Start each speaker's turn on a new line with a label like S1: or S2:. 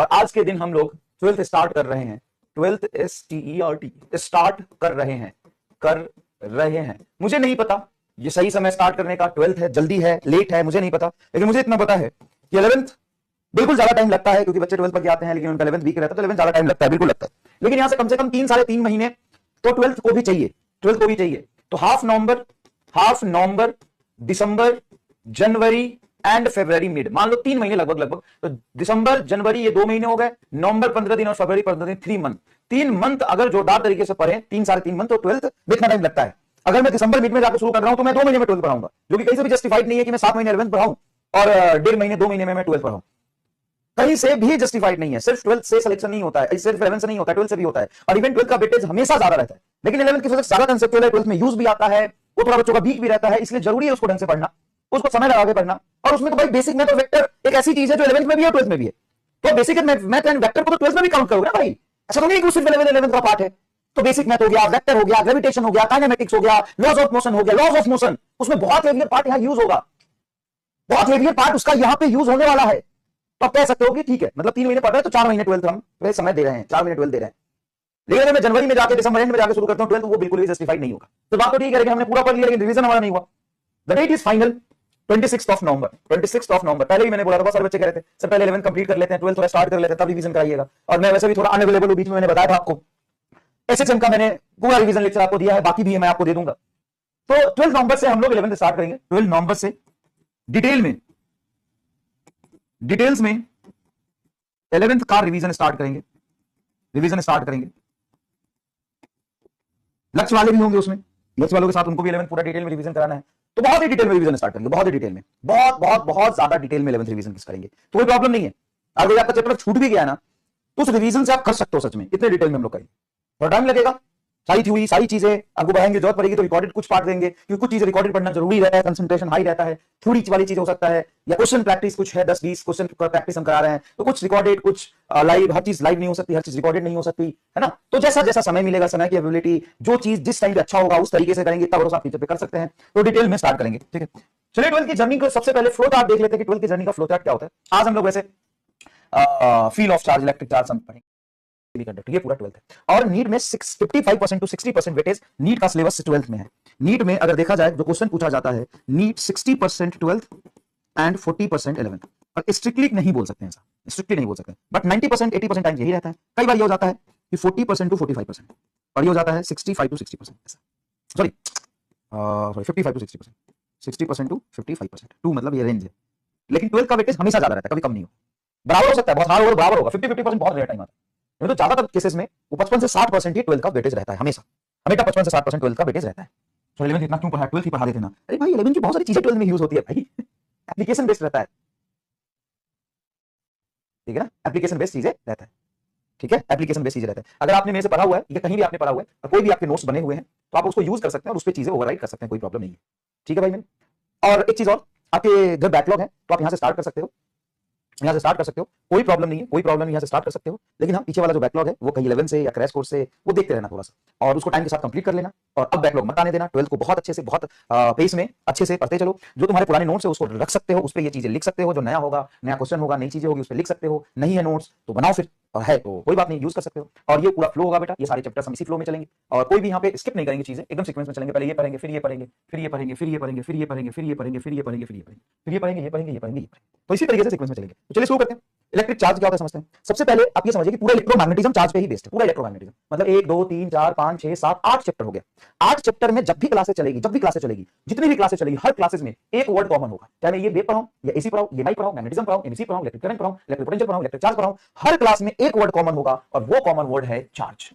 S1: और आज के दिन हम लोग 12th स्टार्ट कर रहे हैं। 12th STERT स्टार्ट कर रहे हैं। मुझे नहीं पता ये सही समय स्टार्ट करने का 12th है, जल्दी है, लेट है, मुझे नहीं पता, लेकिन मुझे इतना पता है कि 11th बिल्कुल ज्यादा टाइम लगता है, क्योंकि बच्चे 12th पर आते हैं लेकिन उनका 11th वीक रहता है, तो 11th ज्यादा टाइम लगता है, बिल्कुल लगता है। लेकिन यहां से कम 3 साढ़े 3 महीने तो 12th को भी चाहिए। तो half November, December, January and February mid, मान लो 3 महीने लगभग। तो दिसंबर जनवरी ये 2 महीने हो गए, नवंबर 15 दिन और फरवरी 15 दिन, 3 मंथ। 3 मंथ अगर जोरदार तरीके से पढ़े, 3 साढ़े 3 मंथ, तो 12th में इतना टाइम लगता है। अगर मैं दिसंबर मिड में जाकर शुरू कर रहा हूं तो मैं 2 महीने में 12th पढ़ाऊंगा, जो कि कहीं से भी जस्टिफाइड नहीं है कि मैं 7 महीने 11th पढ़ाऊं और 1.5 महीने 2 महीने में मैं 12th पढ़ाऊं। कहीं से भी जस्टिफाइड नहीं है। सिर्फ 12th से सिलेक्शन नहीं होता है, सिर्फ 11th से नहीं होता है, 12th से भी होता है। और इवन 12th का वेटेज हमेशा ज्यादा रहता है, लेकिन 11th की सबसे ज्यादा कंसेप्चुअल है, 12th में यूज भी आता है, वो थोड़ा बच्चों का वीक भी रहता है, इसलिए जरूरी है उसको ढंग से पढ़ना, उसको समय लगा के पढ़ना। और उसमें तो भाई बेसिक मैथ और वेक्टर एक ऐसी चीज है जो 11th में भी है, 12th में भी है। तो बेसिक मैथ एंड वेक्टर को तो 12th में भी काउंट करोगे ना भाई, ऐसा तो नहीं कि सिर्फ 11th का पार्ट है। तो बेसिक मैथ हो गया, वेक्टर हो गया, ग्रेविटेशन हो गया, काइनेमेटिक्स हो गया, लॉज ऑफ मोशन हो गया, लॉज ऑफ मोशन, उसमें बहुत हेवियर पार्ट यहां यूज होगा, बहुत हेवियर पार्ट उसका यहां पे यूज होने वाला है। तो आप कह सकते हो कि ठीक है, मतलब 3 महीने पढ़ रहे हैं तो 4 महीने 12th हम समय दे रहे हैं, 4 महीने 12th दे रहे हैं। लेकिन अगर मैं जनवरी में जाकर दिसंबर एंड में जाकर शुरू करता हूं 12th, वो बिल्कुल भी जस्टिफाइड नहीं होगा। तो बात तो ठीक है कि हमने पूरा पढ़ लिया, लेकिन रिवीजन हमारा नहीं हुआ। द डेट इज फाइनल 26 नवंबर। 26 नवंबर पहले ही मैंने बोला था, बहुत सारे बच्चे कह रहे थे सर पहले 11th कंप्लीट कर लेते हैं, 12th थोड़ा स्टार्ट कर लेते हैं, तब रिवीजन कराइएगा। और मैं वैसे भी थोड़ा अनअवेलेबल हूं, बीच में मैंने बताया था आपको, एसएचएम का मैंने पूरा रिवीजन लेक्चर आपको दिया है, बाकी भी है मैं आपको दे दूंगा। तो 12 नवंबर से हम लोग 11th स्टार्ट करेंगे। 12 नवंबर से डिटेल्स में 11th का रिवीजन स्टार्ट करेंगे। लक्ष्य वाले भी होंगे उसमें, लक्ष्य वालों के साथ उनको भी 11th पूरा डिटेल में रिवीजन कराना है, तो बहुत ही डिटेल में रिवीजन स्टार्ट करेंगे, बहुत ही डिटेल में, बहुत ज्यादा डिटेल में 11th रिवीजन करेंगे। तो कोई प्रॉब्लम नहीं है, अगर आपका चैप्टर छूट भी गया ना तो उस रिवीजन से आप कर सकते हो। सच में इतने डिटेल में हम लोग करेंगे, थोड़ा टाइम लगेगा, सारी थ्योरी सारी चीजें आपको बढ़ाएंगे, जरूरत पड़ेगी तो रिकॉर्डेड कुछ पार्ट देंगे, क्योंकि कुछ चीजें रिकॉर्डेड पढ़ना जरूरी रहता है, कंसंट्रेशन हाई रहता है। थ्योरी वाली चीज हो सकता है, या क्वेश्चन प्रैक्टिस कुछ है, 10-20 क्वेश्चन प्रैक्टिस हम करा रहे हैं, तो कुछ रिकॉर्डेड, कुछ लाइव, हर चीज लाइव नहीं हो सकती, हर चीज रिकॉर्डेड नहीं हो सकती, है ना। तो जैसा जैसा समय मिलेगा, समय की एबिलिटी, जो चीज जिस टाइम पे अच्छा होगा उस तरीके से करेंगे, तब भरोसा टीचर पे कर सकते हैं। तो डिटेल में स्टार्ट करेंगे, ठीक है। चलिए 12th की जर्नी को सबसे पहले फ्लो चार्ट देख लेते हैं कि 12th की जर्नी का फ्लो चार्ट क्या होता है। आज हम लोग वैसे field of charge, electric charge हम पढ़ेंगे, ये पूरा 12th है। और नीट में 55% टू 60% वेटेज नीट का सिलेबस 12th में है। नीट में अगर देखा जाए जो क्वेश्चन पूछा जाता है, नीट 60% 12th एंड 40% 11th। और स्ट्रिक्टली नहीं बोल सकते हैं, ऐसा स्ट्रिक्टली नहीं बोल सकते, बट 90% 80% टाइम यही रहता है। कई बार ये हो जाता है कि 40% टू 45%, और ये हो जाता है 65 to 60%, sorry 55 to 60%, 60% to 55%, to मतलब ये रेंज है। लेकिन 12th का वेटेज हमेशा ज्यादा रहता है, कभी कम नहीं हो, बराबर हो सकता है, बहुत हार्ड होगा, बराबर होगा, 50-50% बहुत रेयर टाइम आता है। तो ज्यादातर केसेस में वो 55 से 60% ही 12th का वेटेज रहता है, हमेशा 55 से 60% 12th का वेटेज रहता है। तो 11th इतना क्यों पढ़ा, 12th ही पढ़ा देते ना। अरे भाई 11th की बहुत सारी चीजें 12th में यूज होती है भाई, एप्लीकेशन बेस्ड रहता है, ठीक है ना, एप्लीकेशन बेस्ड चीजें रहता है, ठीक है, एप्लीकेशन बेस्ड चीजें रहता है। अगर आपने मेरे से पढ़ा हुआ है या कहीं भी आपने पढ़ा हुआ है और कोई भी आपके नोट्स बने हुए हैं, तो आप उसको यूज कर सकते हैं और उस पर चीजें ओवरराइट कर सकते हैं, कोई प्रॉब्लम नहीं है, ठीक है भाई मेरे। और एक चीज और, आपके घर बैकलॉग है तो आप यहां से स्टार्ट कर सकते हो, यहां से स्टार्ट कर सकते हो, कोई प्रॉब्लम नहीं है, कोई प्रॉब्लम नहीं, यहां से स्टार्ट कर सकते हो। लेकिन हाँ, पीछे वाला जो बैकलॉग है वो कहीं 11 से या क्रैश कोर्स से वो देखते रहना थोड़ा सा, और उसको टाइम के साथ कंप्लीट कर लेना, और अब बैकलॉग मत आने देना। 12th को बहुत अच्छे से, बहुत पेस में अच्छे से पढ़ते चलो। जो तुम्हारे पुराने नोट्स है उसको रख सकते हो, उस पर ये चीजें लिख सकते हो, जो नया होगा, नया क्वेश्चन होगा, नई चीजें होगी, उस पर लिख सकते हो। नहीं है नोट्स तो बनाओ फिर, और है तो कोई बात नहीं, यूज कर सकते हो। और ये पूरा फ्लो होगा बेटा, ये सारे चैप्टर्स हम इसी फ्लो में चलेंगे, और कोई भी यहाँ पे स्किप नहीं करेंगे, चीजें एकदम सीक्वेंस में चलेंगे। पहले ये पढ़ेंगे, फिर ये पढ़ेंगे, फिर ये पढ़ेंगे, फिर ये पढ़ेंगे, फिर ये पढ़ेंगे, फिर ये पढ़ेंगे, फिर ये पढ़ेंगे, फिर ये पढ़ेंगे, फिर ये पढ़ेंगे, ये पढ़ेंगे, ये पढ़ेंगे, ये पढ़ेंगे। तो इसी तरीके से सीक्वेंस में चलेंगे। तो चलिए शुरू करते हैं। इलेक्ट्रिक चार्ज क्या होता है समझते हैं। सबसे पहले आप ये समझिए कि पूरा इलेक्ट्रोमैग्नेटिज्म चार्ज पे ही बेस्ड है, पूरा इलेक्ट्रोमैग्नेटिज्म, मतलब 1 2 3 4 5 6 7 8 चैप्टर हो गया। 8 चैप्टर में जब भी क्लासेस चलेगी, जितनी भी क्लासेस चलेगी, हर क्लासेस में एक वर्ड कॉमन होगा, चाहे मैं ये वेव पढ़ाऊं या एसी पढ़ाऊं, ये माइक पढ़ाऊं, मैग्नेटिज्म पढ़ाऊं, एमसी पढ़ाऊं, इलेक्ट्रिक करंट पढ़ाऊं, इलेक्ट्रिक पोटेंशियल पढ़ाऊं, इलेक्ट्रिक चार्ज पढ़ाऊं, हर क्लास में एक वर्ड कॉमन होगा, और वो कॉमन वर्ड है चार्ज।